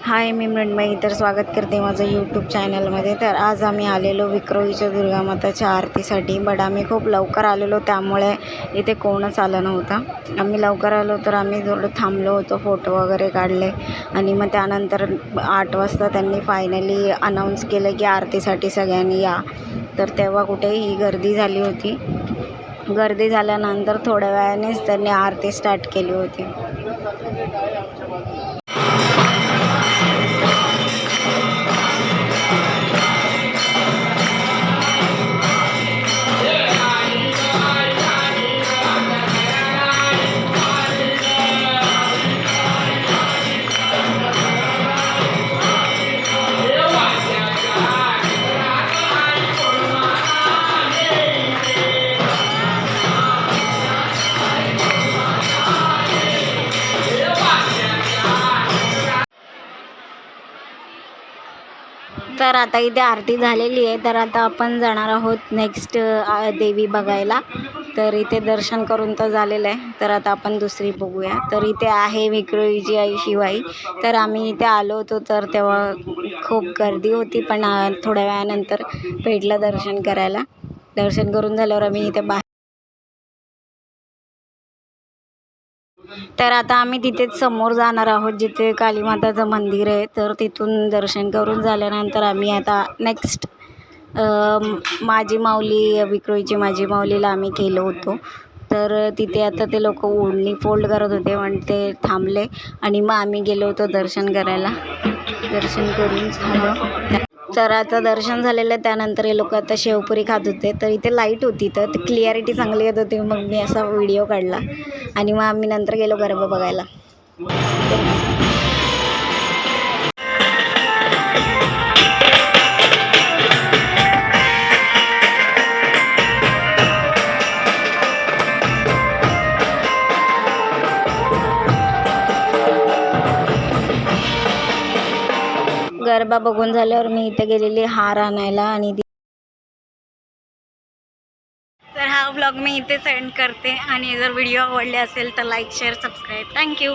हाय, मी मृण्मयी. तर स्वागत करते माझं यूट्यूब चॅनलमध्ये. तर आज आम्ही आलेलो विक्रोळीच्या दुर्गामाताच्या आरतीसाठी, बट आम्ही खूप लवकर आलेलो त्यामुळे इथे कोणच आलं नव्हतं. आम्ही लवकर आलो तर आम्ही थोडं थांबलो होतो, फोटो वगैरे काढले आणि मग त्यानंतर 8 वाजता त्यांनी फायनली अनाऊन्स केलं की आरतीसाठी सगळ्यांनी या. तर तेव्हा कुठेही गर्दी झाली होती. गर्दी झाल्यानंतर थोड्या वेळानेच त्यांनी आरती स्टार्ट केली होती. तर आता इथे आरती झालेली आहे, तर आता आपण जाणार आहोत नेक्स्ट देवी बघायला. तर इथे दर्शन करून तर झालेलं आहे, तर आता आपण दुसरी बघूया. तर इथे आहे विक्रोळीची आई शिवाई. तर आम्ही इथे आलो होतो तर तेव्हा खूप गर्दी होती, पण थोड्या वेळानंतर भेटलं दर्शन करायला. दर्शन करून झाल्यावर आम्ही इथे तर आता आम्ही तिथेच समोर जाणार आहोत जिथे कालीमाताचं मंदिर आहे. तर तिथून दर्शन करून झाल्यानंतर आम्ही आता नेक्स्ट माझी माऊली, विक्रोळीची माझी माऊलीला आम्ही गेलो होतो. तर तिथे आता ते लोक ओढणी फोल्ड करत होते, पण ते थांबले आणि मग आम्ही गेलो होतो दर्शन करायला. दर्शन करून झालं. तर आता दर्शन झालेलं आहे, त्यानंतर हे लोक आता शेवपुरी खात होते. तर इथे लाईट होती तर क्लिअरिटी चांगली येत होती, मग मी असा व्हिडिओ काढला आणि मग आम्ही नंतर गेलो गरबा बघायला. गरबा बघून झाल्यावर मी इथे गेलेली हार आणायला आणि तर हा व्लॉग मी इथे सेंड करते. आणि जर व्हिडिओ आवडले असेल तर लाईक, शेअर, सबस्क्राईब. थँक्यू.